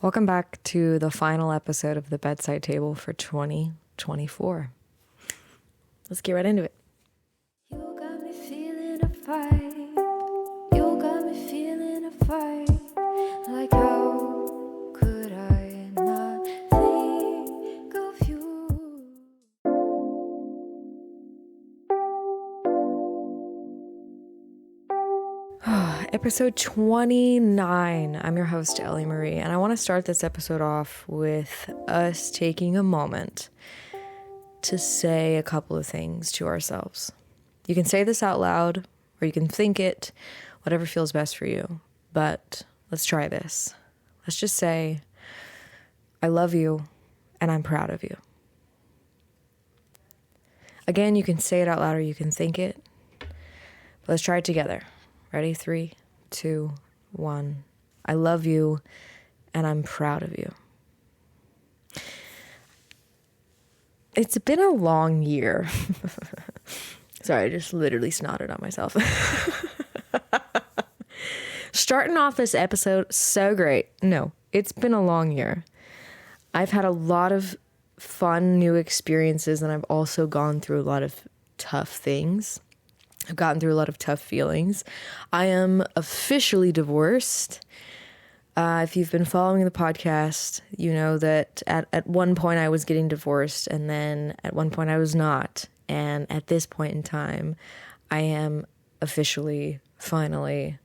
Welcome back to the final episode of the Bedside Table for 2024. Let's get right into it. You got me feeling a fight. You got me feeling a fight. Like how could I not think of you? Episode 29. I'm your host, Ellie Marie, and I want to start this episode off with us taking a moment to say a couple of things to ourselves. You can say this out loud, or you can think it, whatever feels best for you. But let's try this. Let's just say, I love you, and I'm proud of you. Again, you can say it out loud, or you can think it. But let's try it together. Ready? 3, 2, 1. I love you, and I'm proud of you. It's been a long year. Sorry, I just literally snotted on myself. Starting off this episode so great. No, it's been a long year. I've had a lot of fun new experiences, and I've also gone through a lot of tough things. I've gotten through a lot of tough feelings. I am officially divorced. If you've been following the podcast, you know that at one point I was getting divorced, and then at one point I was not. And at this point in time, I am officially, finally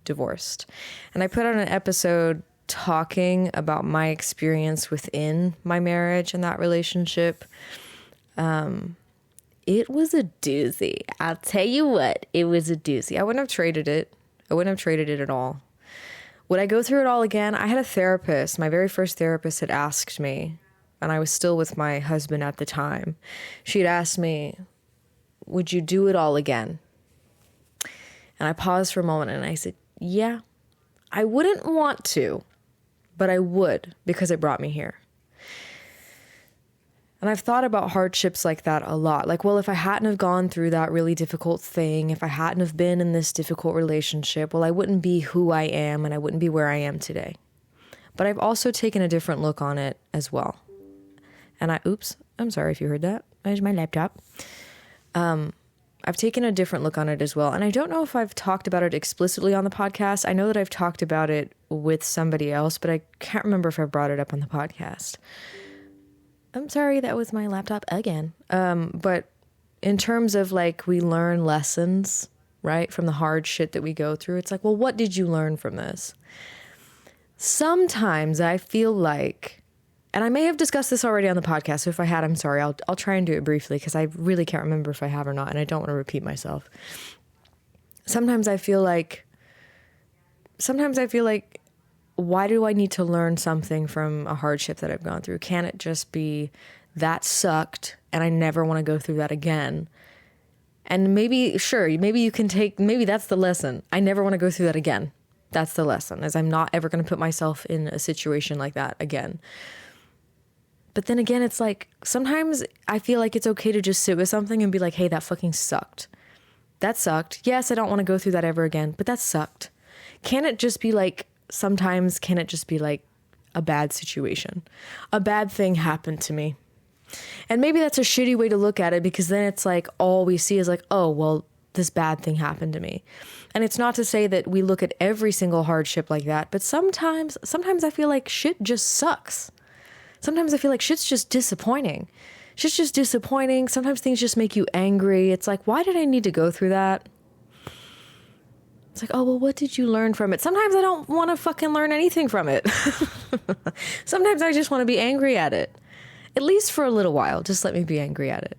divorced. And I put out an episode talking about my experience within my marriage and that relationship. It was a doozy. I'll tell you what, it was a doozy. I wouldn't have traded it. I wouldn't have traded it at all. Would I go through it all again? I had a therapist. My very first therapist had asked me, and I was still with my husband at the time. She had asked me, would you do it all again? And I paused for a moment and I said, yeah, I wouldn't want to, but I would, because it brought me here. And I've thought about hardships like that a lot. Like, well, if I hadn't have gone through that really difficult thing, if I hadn't have been in this difficult relationship, well, I wouldn't be who I am and I wouldn't be where I am today. But I've also taken a different look on it as well. And I'm sorry if you heard that. There's my laptop. I've taken a different look on it as well. And I don't know if I've talked about it explicitly on the podcast. I know that I've talked about it with somebody else, but I can't remember if I brought it up on the podcast. I'm sorry, that was my laptop again. But in terms of like, we learn lessons, right, from the hard shit that we go through. It's like, well, what did you learn from this? Sometimes I feel like, and I may have discussed this already on the podcast, so if I had, I'm sorry. I'll try and do it briefly because I really can't remember if I have or not, and I don't want to repeat myself. Sometimes I feel like, why do I need to learn something from a hardship that I've gone through? Can't it just be that sucked and I never want to go through that again? And maybe that's the lesson. I never want to go through that again. That's the lesson, is I'm not ever going to put myself in a situation like that again. But then again, it's like, sometimes I feel like it's okay to just sit with something and be like, hey, that fucking sucked. That sucked. Yes, I don't want to go through that ever again, but that sucked. Sometimes can it just be like a bad situation? A bad thing happened to me. And maybe that's a shitty way to look at it, because then it's like all we see is like, oh, well, this bad thing happened to me. And it's not to say that we look at every single hardship like that, but sometimes I feel like shit just sucks. Sometimes I feel like shit's just disappointing. Shit's just disappointing. Sometimes things just make you angry. It's like, why did I need to go through that? It's like, oh, well, what did you learn from it? Sometimes I don't want to fucking learn anything from it. Sometimes I just want to be angry at it. At least for a little while. Just let me be angry at it.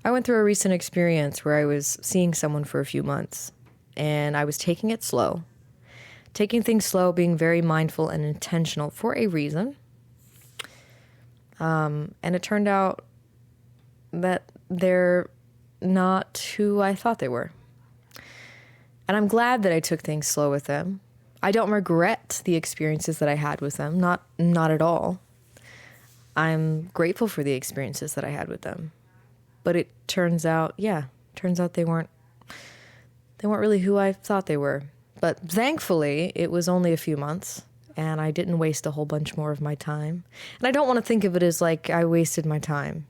I went through a recent experience where I was seeing someone for a few months, and I was taking it slow. Taking things slow, being very mindful and intentional for a reason. And it turned out that they're not who I thought they were. And I'm glad that I took things slow with them. I don't regret the experiences that I had with them, not at all. I'm grateful for the experiences that I had with them. But it turns out they weren't really who I thought they were. But thankfully, it was only a few months and I didn't waste a whole bunch more of my time. And I don't want to think of it as like I wasted my time.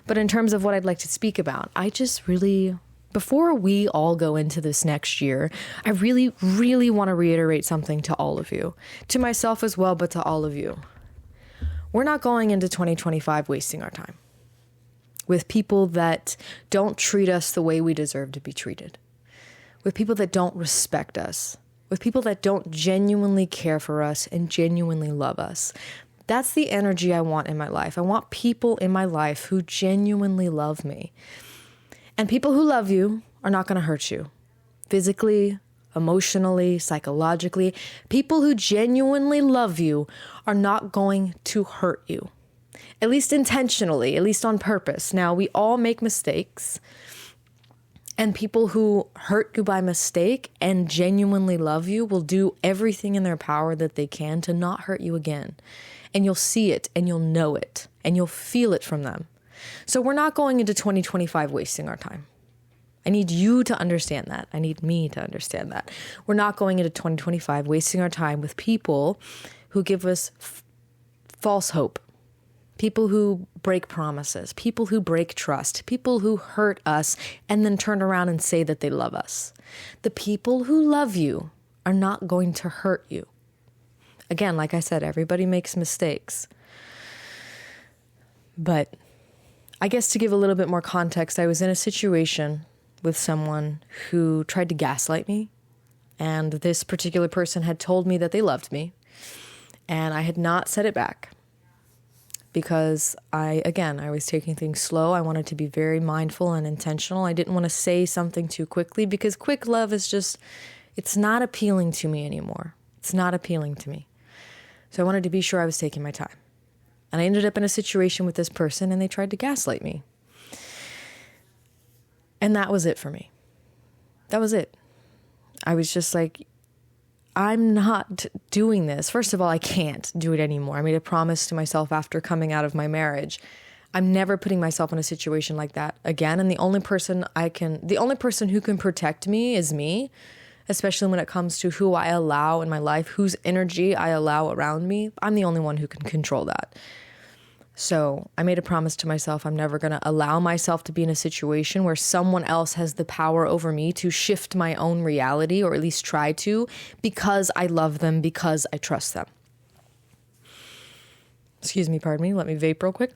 But in terms of what I'd like to speak about, I just really, before we all go into this next year, I really, really want to reiterate something to all of you, to myself as well, but to all of you. We're not going into 2025 wasting our time with people that don't treat us the way we deserve to be treated, with people that don't respect us, with people that don't genuinely care for us and genuinely love us. That's the energy I want in my life. I want people in my life who genuinely love me. And people who love you are not going to hurt you physically, emotionally, psychologically. People who genuinely love you are not going to hurt you, at least intentionally, at least on purpose. Now, we all make mistakes. And people who hurt you by mistake and genuinely love you will do everything in their power that they can to not hurt you again. And you'll see it and you'll know it and you'll feel it from them. So we're not going into 2025 wasting our time. I need you to understand that. I need me to understand that. We're not going into 2025 wasting our time with people who give us false hope. People who break promises, people who break trust, people who hurt us and then turn around and say that they love us. The people who love you are not going to hurt you. Again, like I said, everybody makes mistakes. But I guess to give a little bit more context, I was in a situation with someone who tried to gaslight me. And this particular person had told me that they loved me. And I had not said it back. Because I was taking things slow. I wanted to be very mindful and intentional. I didn't want to say something too quickly because quick love is just, it's not appealing to me anymore. It's not appealing to me. So I wanted to be sure I was taking my time. And I ended up in a situation with this person and they tried to gaslight me. And that was it for me. That was it. I was just like, I'm not doing this. First of all, I can't do it anymore. I made a promise to myself after coming out of my marriage. I'm never putting myself in a situation like that again. And the only person who can protect me is me, especially when it comes to who I allow in my life, whose energy I allow around me. I'm the only one who can control that. So I made a promise to myself, I'm never going to allow myself to be in a situation where someone else has the power over me to shift my own reality, or at least try to, because I love them, because I trust them. Excuse me, pardon me. Let me vape real quick.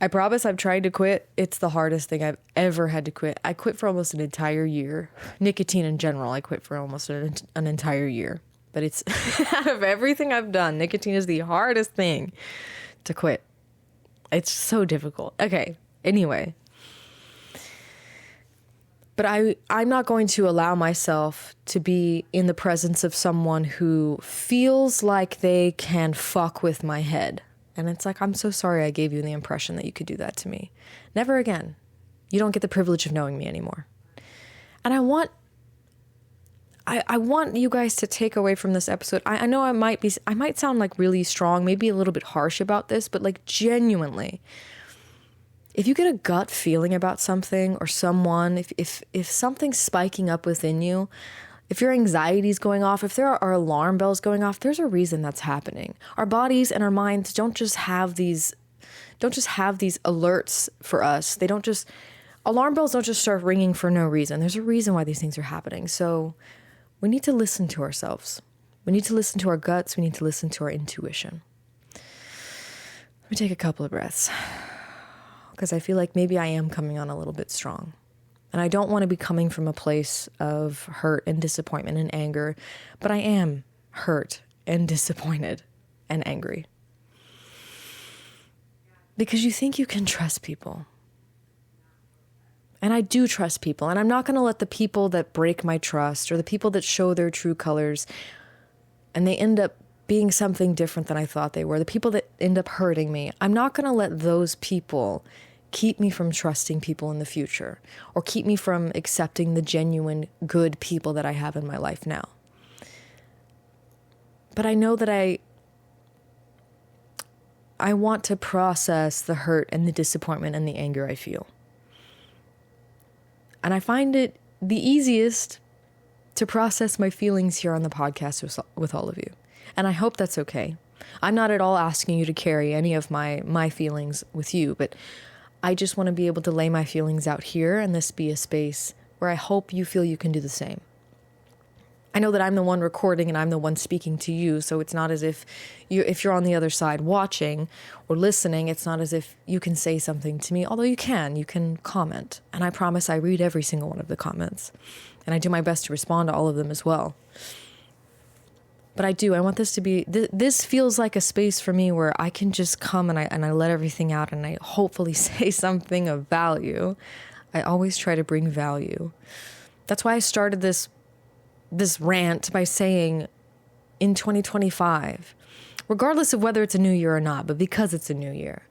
I promise I've tried to quit. It's the hardest thing I've ever had to quit. I quit for almost an entire year. Nicotine in general, I quit for almost an entire year. But it's out of everything I've done, nicotine is the hardest thing to quit. It's so difficult. Okay, anyway. But I'm not going to allow myself to be in the presence of someone who feels like they can fuck with my head. And it's like, I'm so sorry I gave you the impression that you could do that to me. Never again. You don't get the privilege of knowing me anymore. And I want you guys to take away from this episode. I know I might sound like really strong, maybe a little bit harsh about this, but like genuinely, if you get a gut feeling about something or someone, if something's spiking up within you, if your anxiety's going off, if there are alarm bells going off, there's a reason that's happening. Our bodies and our minds don't just have these alerts for us. Alarm bells don't just start ringing for no reason. There's a reason why these things are happening. So we need to listen to ourselves. We need to listen to our guts. We need to listen to our intuition. Let me take a couple of breaths because I feel like maybe I am coming on a little bit strong. And I don't want to be coming from a place of hurt and disappointment and anger, but I am hurt and disappointed and angry. Because you think you can trust people. And I do trust people, and I'm not going to let the people that break my trust or the people that show their true colors and they end up being something different than I thought they were, the people that end up hurting me, I'm not going to let those people keep me from trusting people in the future or keep me from accepting the genuine good people that I have in my life now. But I know that I want to process the hurt and the disappointment and the anger I feel. And I find it the easiest to process my feelings here on the podcast with all of you. And I hope that's okay. I'm not at all asking you to carry any of my feelings with you, but I just want to be able to lay my feelings out here and this be a space where I hope you feel you can do the same. I know that I'm the one recording and I'm the one speaking to you, so it's not as if you're on the other side watching or listening, it's not as if you can say something to me, although you can comment. And I promise I read every single one of the comments. And I do my best to respond to all of them as well. But I want this to be, this feels like a space for me where I can just come and I let everything out and I hopefully say something of value. I always try to bring value. That's why I started this rant by saying in 2025, regardless of whether it's a new year or not, but because it's a new year,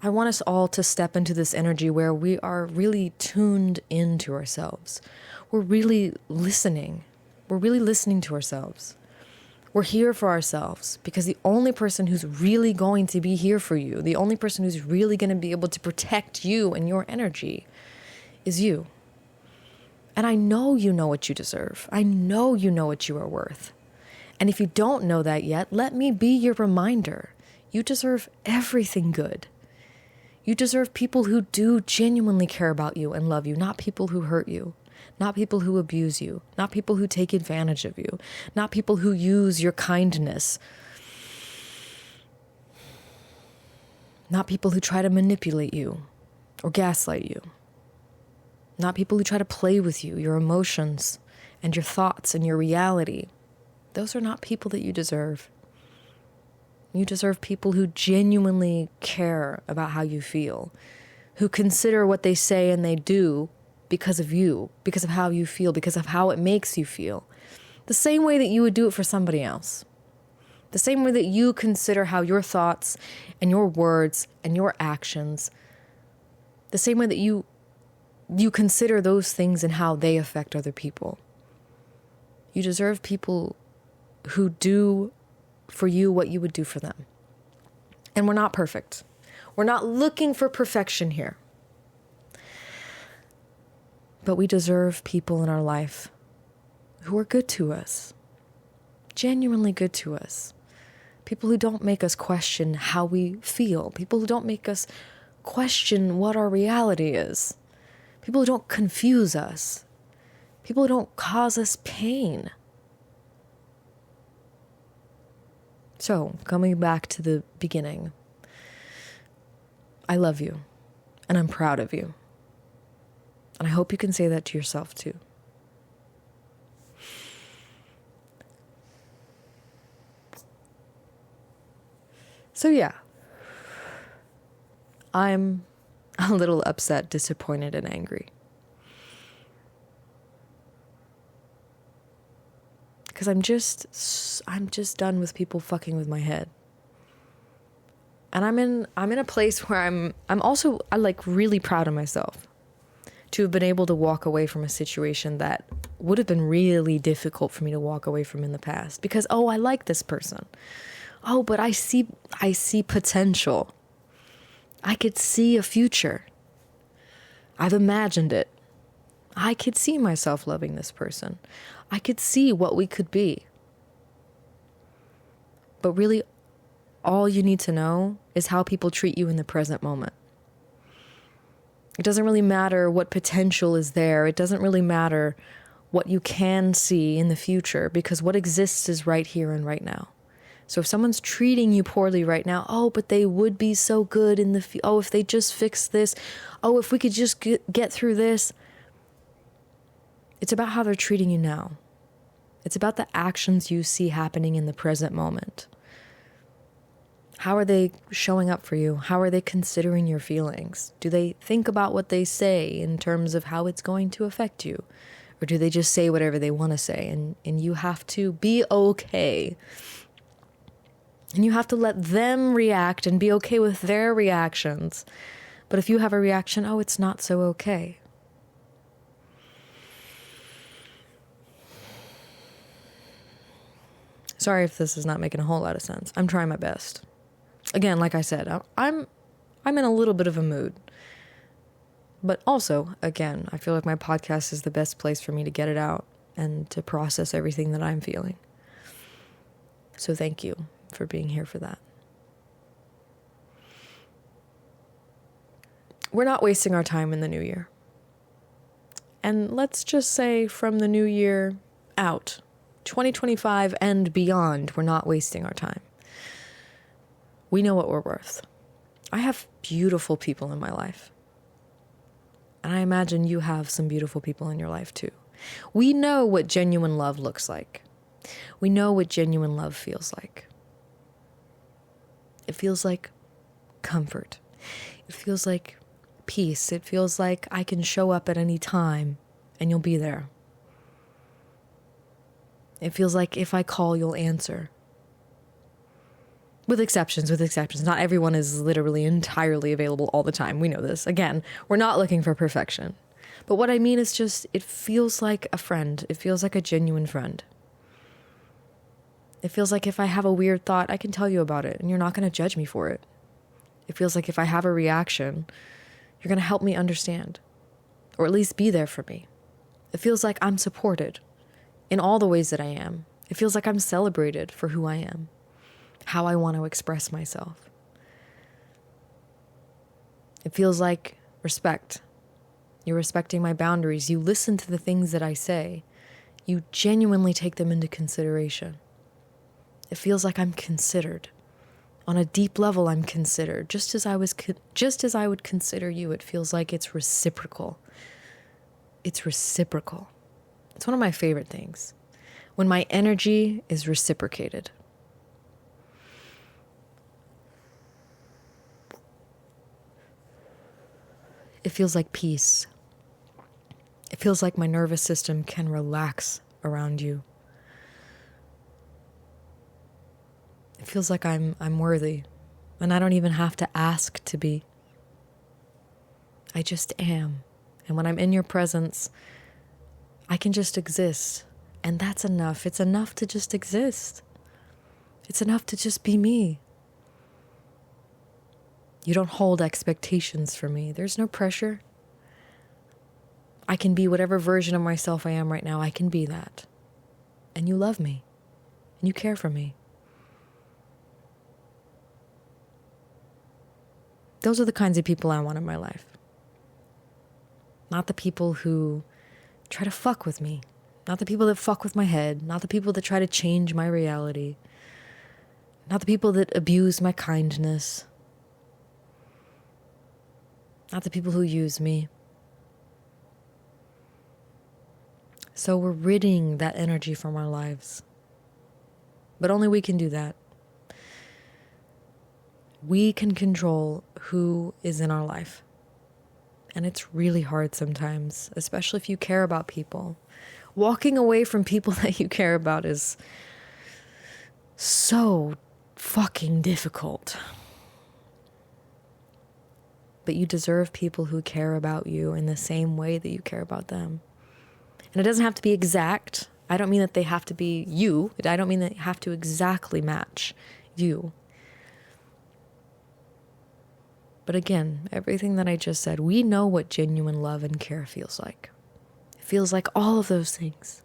I want us all to step into this energy where we are really tuned into ourselves. We're really listening. We're really listening to ourselves. We're here for ourselves because the only person who's really going to be here for you, the only person who's really going to be able to protect you and your energy is you. And I know you know what you deserve. I know you know what you are worth. And if you don't know that yet, let me be your reminder. You deserve everything good. You deserve people who do genuinely care about you and love you, not people who hurt you, not people who abuse you, not people who take advantage of you, not people who use your kindness, not people who try to manipulate you or gaslight you. Not people who try to play with you, your emotions and your thoughts and your reality. Those are not people that you deserve. You deserve people who genuinely care about how you feel, who consider what they say and they do because of you, because of how you feel, because of how it makes you feel. The same way that you would do it for somebody else. The same way that you consider how your thoughts and your words and your actions, the same way that you consider those things and how they affect other people. You deserve people who do for you what you would do for them. And we're not perfect. We're not looking for perfection here. But we deserve people in our life who are good to us, genuinely good to us. People who don't make us question how we feel. People who don't make us question what our reality is. People who don't confuse us. People who don't cause us pain. So, coming back to the beginning, I love you, and I'm proud of you. And I hope you can say that to yourself too. So yeah, I'm a little upset, disappointed, and angry. Because I'm just done with people fucking with my head. And I'm in a place where I'm also really proud of myself to have been able to walk away from a situation that would have been really difficult for me to walk away from in the past. Because, I like this person. Oh, but I see potential. I could see a future. I've imagined it. I could see myself loving this person. I could see what we could be. But really, all you need to know is how people treat you in the present moment. It doesn't really matter what potential is there. It doesn't really matter what you can see in the future, because what exists is right here and right now. So if someone's treating you poorly right now, but they would be so good in the if they just fix this, if we could just get through this. It's about how they're treating you now. It's about the actions you see happening in the present moment. How are they showing up for you? How are they considering your feelings? Do they think about what they say in terms of how it's going to affect you? Or do they just say whatever they want to say? And you have to be okay. And you have to let them react and be okay with their reactions. But if you have a reaction, it's not so okay. Sorry if this is not making a whole lot of sense. I'm trying my best. Again, like I said, I'm in a little bit of a mood. But also, again, I feel like my podcast is the best place for me to get it out. and to process everything that I'm feeling. So thank you for being here for that. We're not wasting our time in the new year. And let's just say from the new year out, 2025 and beyond, we're not wasting our time. We know what we're worth. I have beautiful people in my life. And I imagine you have some beautiful people in your life too. We know what genuine love looks like. We know what genuine love feels like. It feels like comfort. It feels like peace. It feels like I can show up at any time and you'll be there. It feels like if I call, you'll answer. With exceptions. Not everyone is literally entirely available all the time. We know this. Again, we're not looking for perfection. But what I mean is just, it feels like a friend. It feels like a genuine friend. It feels like if I have a weird thought, I can tell you about it and you're not going to judge me for it. It feels like if I have a reaction, you're going to help me understand, or at least be there for me. It feels like I'm supported in all the ways that I am. It feels like I'm celebrated for who I am, how I want to express myself. It feels like respect. You're respecting my boundaries. You listen to the things that I say. You genuinely take them into consideration. It feels like I'm considered. On a deep level, I'm considered. Just as I would consider you, it feels like it's reciprocal. It's reciprocal. It's one of my favorite things. When my energy is reciprocated. It feels like peace. It feels like my nervous system can relax around you. It feels like I'm worthy, and I don't even have to ask to be. I just am. And when I'm in your presence, I can just exist. And that's enough. It's enough to just exist. It's enough to just be me. You don't hold expectations for me. There's no pressure. I can be whatever version of myself I am right now. I can be that. And you love me. And you care for me. Those are the kinds of people I want in my life. Not the people who try to fuck with me. Not the people that fuck with my head. Not the people that try to change my reality. Not the people that abuse my kindness. Not the people who use me. So we're ridding that energy from our lives. But only we can do that. We can control who is in our life. And it's really hard sometimes, especially if you care about people. Walking away from people that you care about is so fucking difficult. But you deserve people who care about you in the same way that you care about them. And it doesn't have to be exact. I don't mean that they have to be you. I don't mean that they have to exactly match you. But again, everything that I just said, we know what genuine love and care feels like. It feels like all of those things.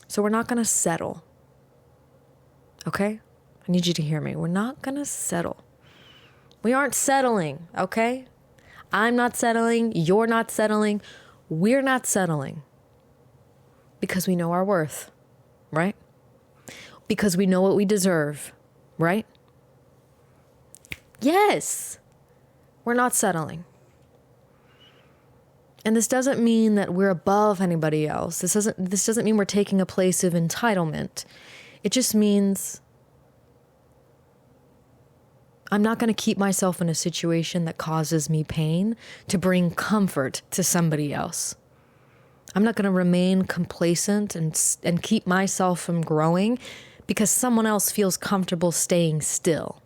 So we're not going to settle. Okay? I need you to hear me. We're not going to settle. We aren't settling, okay? I'm not settling. You're not settling. We're not settling. Because we know our worth, right? Because we know what we deserve. Right? Yes. We're not settling. And this doesn't mean that we're above anybody else. This doesn't mean we're taking a place of entitlement. It just means I'm not going to keep myself in a situation that causes me pain to bring comfort to somebody else. I'm not going to remain complacent and keep myself from growing because someone else feels comfortable staying still.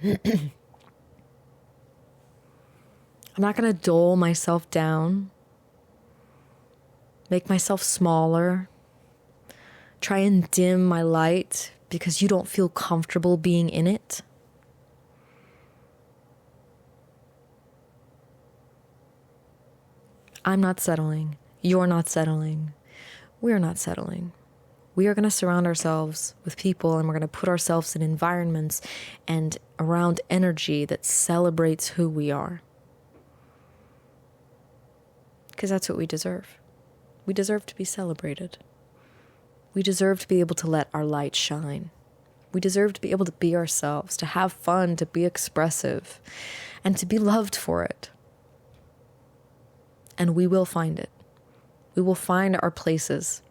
I'm not going to dull myself down, make myself smaller, try and dim my light because you don't feel comfortable being in it. I'm not settling. You're not settling. We're not settling. We are going to surround ourselves with people, and we're going to put ourselves in environments and around energy that celebrates who we are. Because that's what we deserve. We deserve to be celebrated. We deserve to be able to let our light shine. We deserve to be able to be ourselves, to have fun, to be expressive, and to be loved for it. And we will find it. We will find our places.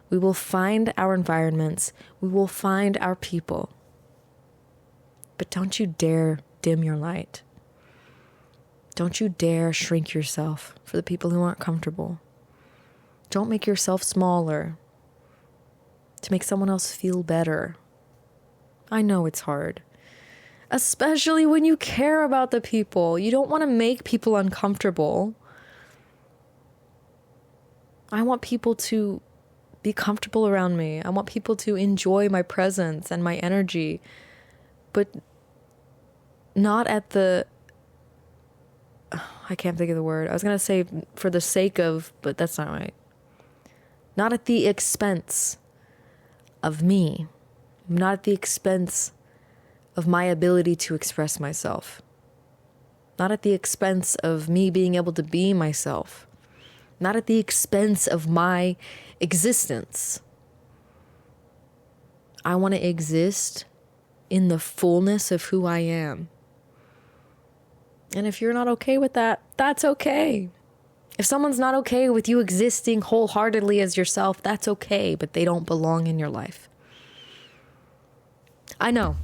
We will find our environments. We will find our people. But don't you dare dim your light. Don't you dare shrink yourself for the people who aren't comfortable. Don't make yourself smaller to make someone else feel better. I know it's hard, especially when you care about the people. You don't want to make people uncomfortable. I want people to be comfortable around me. I want people to enjoy my presence and my energy, but not at the, I can't think of the word. I was going to say for the sake of, but that's not right. Not at the expense of me. Not at the expense of my ability to express myself. Not at the expense of me being able to be myself. Not at the expense of my existence. I want to exist in the fullness of who I am. And if you're not okay with that, that's okay. If someone's not okay with you existing wholeheartedly as yourself, that's okay, but they don't belong in your life. I know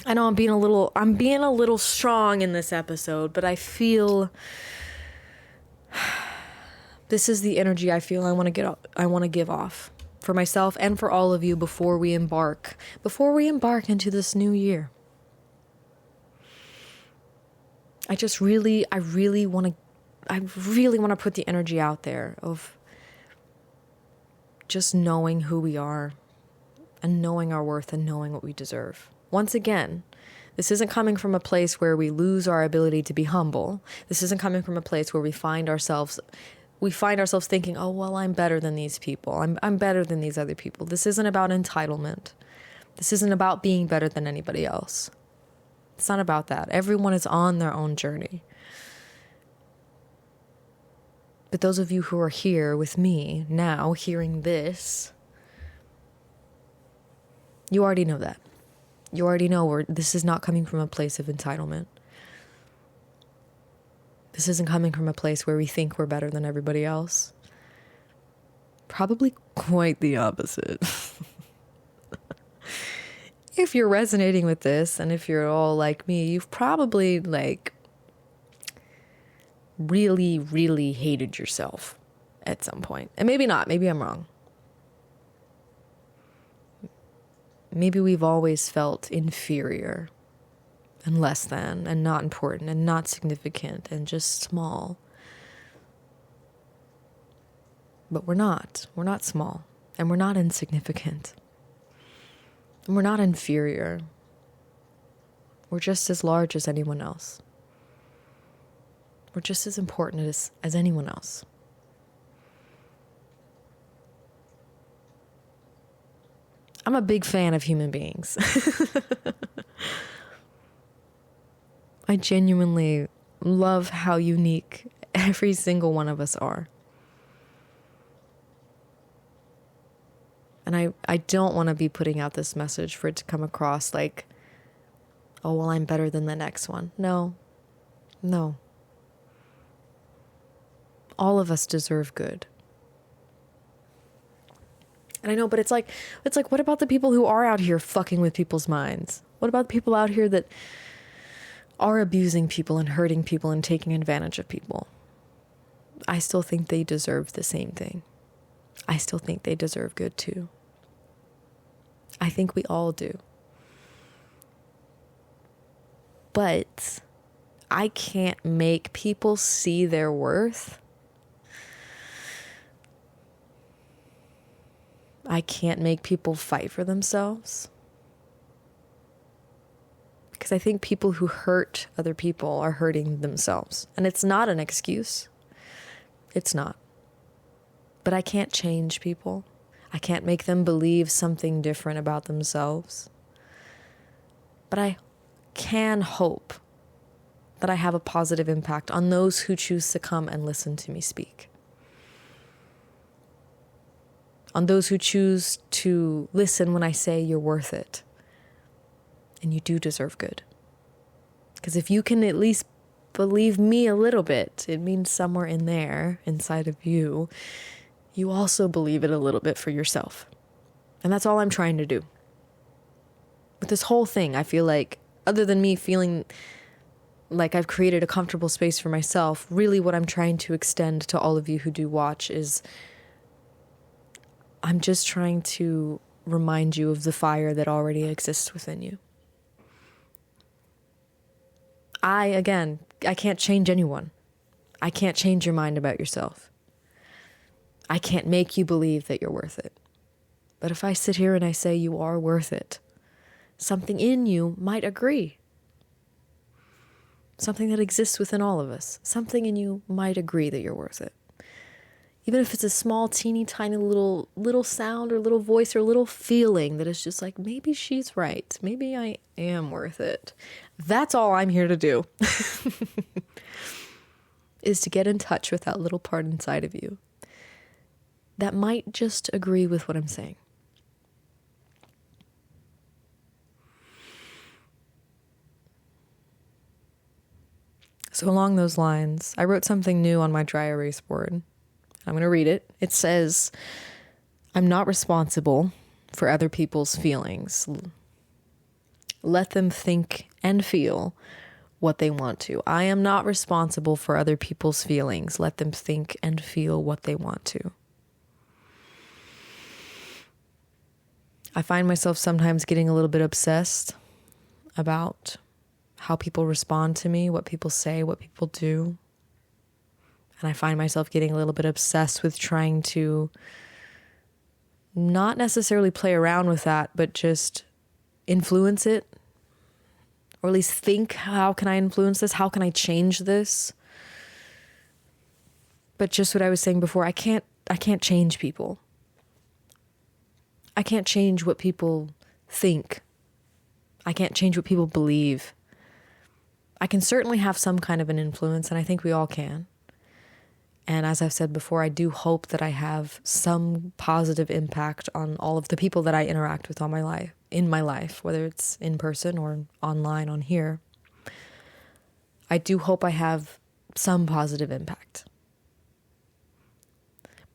I'm being a little strong in this episode, but I feel this is the energy I feel I want to give off for myself and for all of you before we embark into this new year. I really want to put the energy out there of just knowing who we are and knowing our worth and knowing what we deserve. Once again, this isn't coming from a place where we lose our ability to be humble. This isn't coming from a place where we find ourselves thinking, oh, well, I'm better than these people. I'm better than these other people. This isn't about entitlement. This isn't about being better than anybody else. It's not about that. Everyone is on their own journey. But those of you who are here with me now, hearing this, you already know that. You already know this is not coming from a place of entitlement. This isn't coming from a place where we think we're better than everybody else. Probably quite the opposite. If you're resonating with this, and if you're all like me, you've probably really, really hated yourself at some point. And maybe not. Maybe I'm wrong. Maybe we've always felt inferior and less than and not important and not significant and just small. But we're not. We're not small. And we're not insignificant. And we're not inferior. We're just as large as anyone else. We're just as important as anyone else. I'm a big fan of human beings. I genuinely love how unique every single one of us are. And I don't want to be putting out this message for it to come across like, oh, well, I'm better than the next one. No. All of us deserve good. And I know, but it's like, what about the people who are out here fucking with people's minds? What about the people out here that are abusing people and hurting people and taking advantage of people? I still think they deserve the same thing. I still think they deserve good too. I think we all do. But I can't make people see their worth. I can't make people fight for themselves. Because I think people who hurt other people are hurting themselves. And it's not an excuse. It's not. But I can't change people. I can't make them believe something different about themselves. But I can hope that I have a positive impact on those who choose to come and listen to me speak. On those who choose to listen when I say you're worth it. And you do deserve good. Because if you can at least believe me a little bit, it means somewhere in there, inside of you, you also believe it a little bit for yourself. And that's all I'm trying to do. With this whole thing, I feel like, other than me feeling like I've created a comfortable space for myself, really what I'm trying to extend to all of you who do watch is I'm just trying to remind you of the fire that already exists within you. I can't change anyone. I can't change your mind about yourself. I can't make you believe that you're worth it. But if I sit here and I say you are worth it, something in you might agree. Something that exists within all of us. Something in you might agree that you're worth it. Even if it's a small, teeny, tiny little sound or little voice or little feeling that is just like, maybe she's right. Maybe I am worth it. That's all I'm here to do. Is to get in touch with that little part inside of you that might just agree with what I'm saying. So along those lines, I wrote something new on my dry erase board. I'm going to read it. It says, I'm not responsible for other people's feelings. Let them think and feel what they want to. I am not responsible for other people's feelings. Let them think and feel what they want to. I find myself sometimes getting a little bit obsessed about how people respond to me, what people say, what people do. And I find myself getting a little bit obsessed with trying to not necessarily play around with that, but just influence it. Or at least think, how can I influence this? How can I change this? But just what I was saying before, I can't change people. I can't change what people think. I can't change what people believe. I can certainly have some kind of an influence, and I think we all can. And as I've said before, I do hope that I have some positive impact on all of the people that I interact with in my life, whether it's in person or online on here. I do hope I have some positive impact.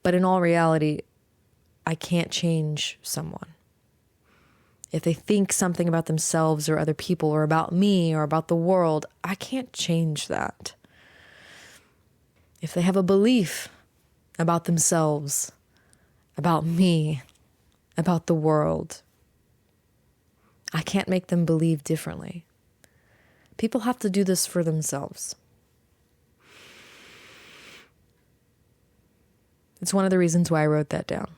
But in all reality, I can't change someone. If they think something about themselves or other people or about me or about the world, I can't change that. If they have a belief about themselves, about me, about the world, I can't make them believe differently. People have to do this for themselves. It's one of the reasons why I wrote that down.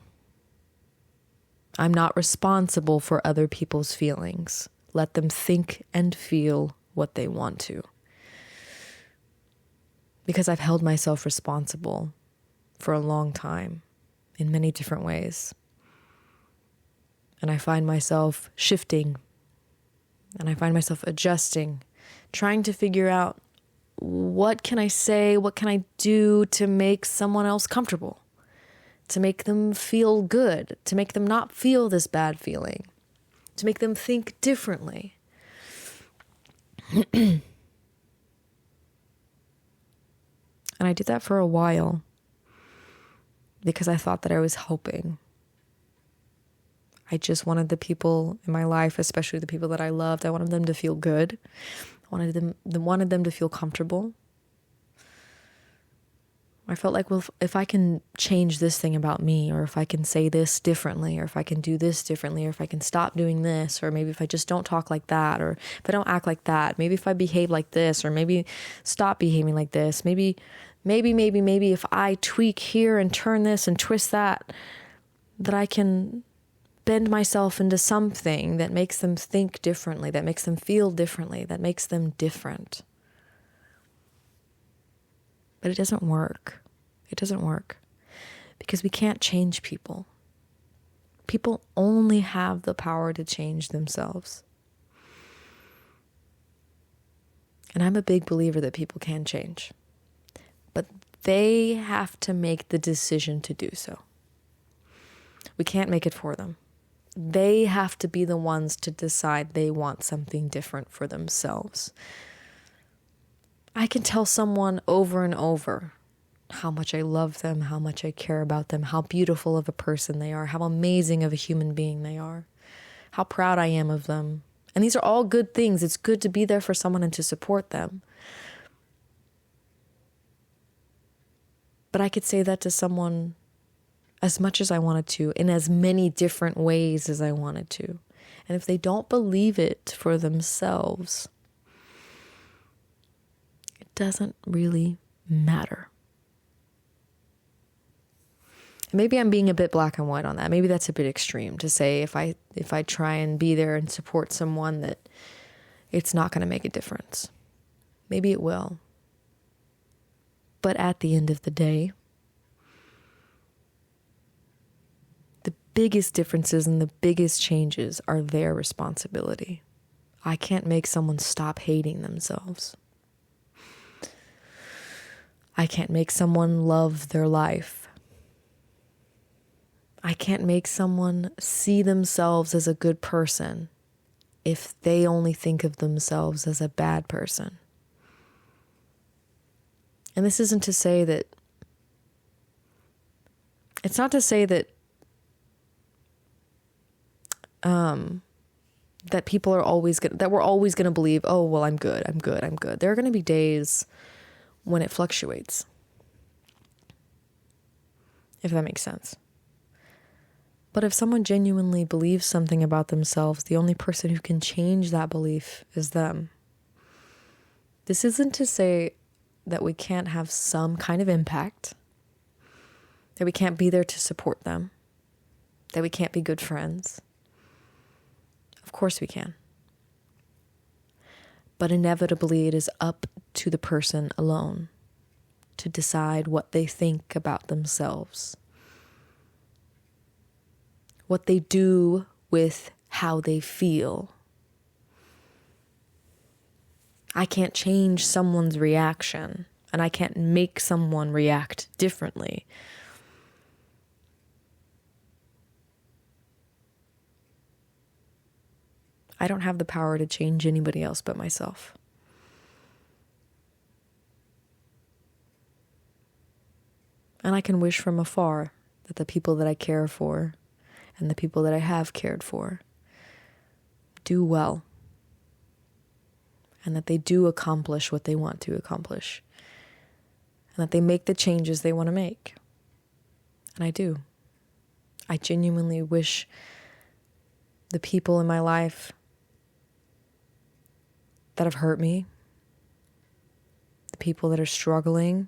I'm not responsible for other people's feelings. Let them think and feel what they want to. Because I've held myself responsible for a long time in many different ways. And I find myself shifting, and I find myself adjusting, trying to figure out, what can I say, what can I do to make someone else comfortable? To make them feel good, to make them not feel this bad feeling, to make them think differently. And I did that for a while because I thought that I was helping. I just wanted the people in my life, especially the people that I loved, I wanted them to feel good. I wanted them to feel comfortable. I felt like, well, if I can change this thing about me, or if I can say this differently, or if I can do this differently, or if I can stop doing this, or maybe if I just don't talk like that, or if I don't act like that, maybe if I behave like this, or maybe stop behaving like this, maybe if I tweak here and turn this and twist that I can bend myself into something that makes them think differently, that makes them feel differently, that makes them different. But it doesn't work. It doesn't work because we can't change people. People only have the power to change themselves. And I'm a big believer that people can change, but they have to make the decision to do so. We can't make it for them. They have to be the ones to decide they want something different for themselves. I can tell someone over and over how much I love them, how much I care about them, how beautiful of a person they are, how amazing of a human being they are, how proud I am of them. And these are all good things. It's good to be there for someone and to support them. But I could say that to someone as much as I wanted to, in as many different ways as I wanted to. And if they don't believe it for themselves, it doesn't really matter. Maybe I'm being a bit black and white on that. Maybe that's a bit extreme to say if I try and be there and support someone that it's not going to make a difference. Maybe it will. But at the end of the day, the biggest differences and the biggest changes are their responsibility. I can't make someone stop hating themselves. I can't make someone love their life. I can't make someone see themselves as a good person if they only think of themselves as a bad person. And this isn't to say that, it's not to say that that people are always that we're always going to believe, oh, well, I'm good. There are going to be days when it fluctuates, if that makes sense. But if someone genuinely believes something about themselves, the only person who can change that belief is them. This isn't to say that we can't have some kind of impact, that we can't be there to support them, that we can't be good friends. Of course we can. But inevitably it is up to the person alone to decide what they think about themselves, what they do with how they feel. I can't change someone's reaction, and I can't make someone react differently. I don't have the power to change anybody else but myself. And I can wish from afar that the people that I care for and the people that I have cared for do well, and that they do accomplish what they want to accomplish, and that they make the changes they want to make. And I do. I genuinely wish the people in my life that have hurt me, the people that are struggling,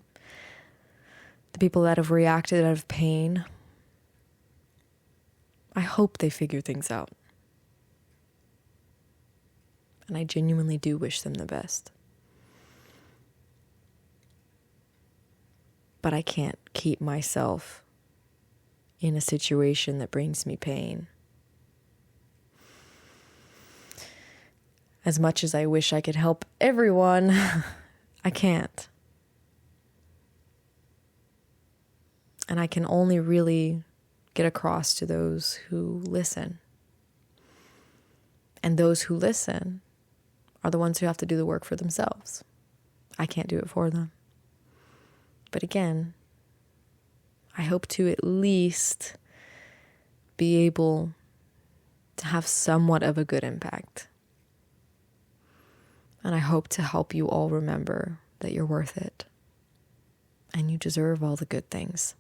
the people that have reacted out of pain, I hope they figure things out. And I genuinely do wish them the best. But I can't keep myself in a situation that brings me pain. As much as I wish I could help everyone, I can't. And I can only really get across to those who listen. And those who listen are the ones who have to do the work for themselves. I can't do it for them. But again, I hope to at least be able to have somewhat of a good impact. And I hope to help you all remember that you're worth it. And you deserve all the good things.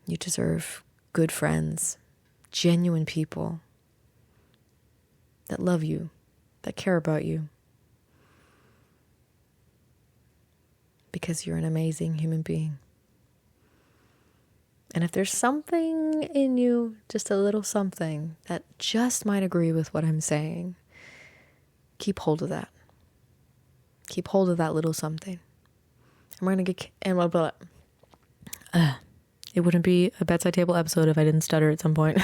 You deserve good friends, genuine people that love you, that care about you. Because you're an amazing human being. And if there's something in you, just a little something, that just might agree with what I'm saying, keep hold of that. Keep hold of that little something. we're going to get, and blah, blah, blah. It wouldn't be a bedside table episode if I didn't stutter at some point.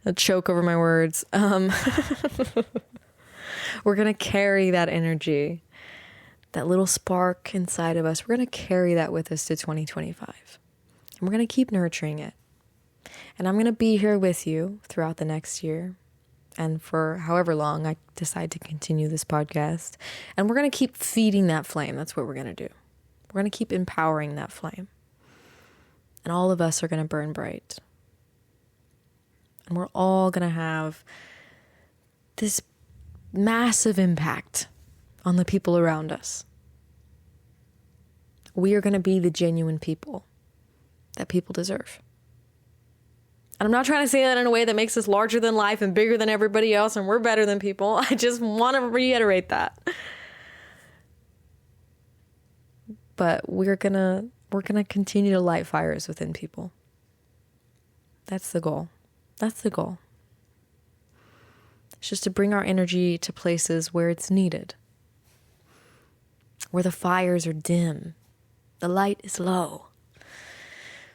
A choke over my words. We're going to carry that energy, that little spark inside of us. We're going to carry that with us to 2025. And we're going to keep nurturing it. And I'm going to be here with you throughout the next year and for however long I decide to continue this podcast. And we're going to keep feeding that flame. That's what we're going to do. We're going to keep empowering that flame. And all of us are going to burn bright. And we're all going to have this massive impact on the people around us. We are going to be the genuine people that people deserve. And I'm not trying to say that in a way that makes us larger than life and bigger than everybody else and we're better than people. I just want to reiterate that. But we're going to continue to light fires within people. That's the goal. That's the goal. It's just to bring our energy to places where it's needed. Where the fires are dim. The light is low.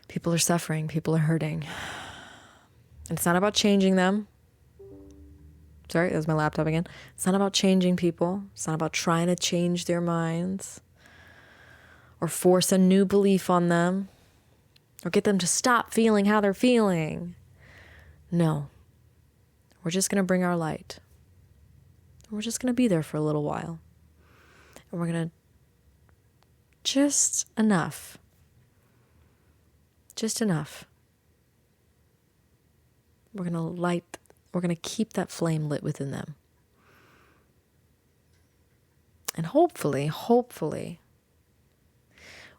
People are suffering. People are hurting. And it's not about changing them. Sorry, that was my laptop again. It's not about changing people. It's not about trying to change their minds. Or force a new belief on them. Or get them to stop feeling how they're feeling. No. We're just going to bring our light. We're just going to be there for a little while. And we're going to just enough. Just enough. We're going to keep that flame lit within them. And hopefully,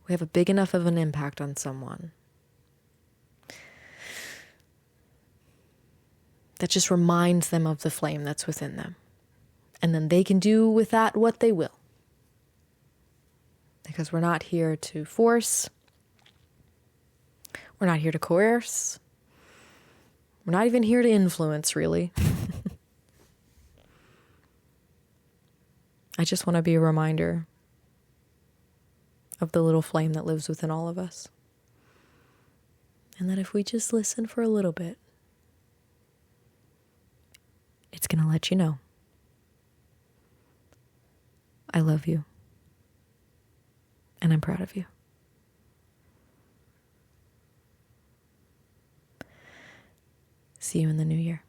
we have a big enough of an impact on someone that just reminds them of the flame that's within them. And then they can do with that what they will. Because we're not here to force. We're not here to coerce. We're not even here to influence, really. I just want to be a reminder of the little flame that lives within all of us. And that if we just listen for a little bit, it's going to let you know. I love you. And I'm proud of you. See you in the new year.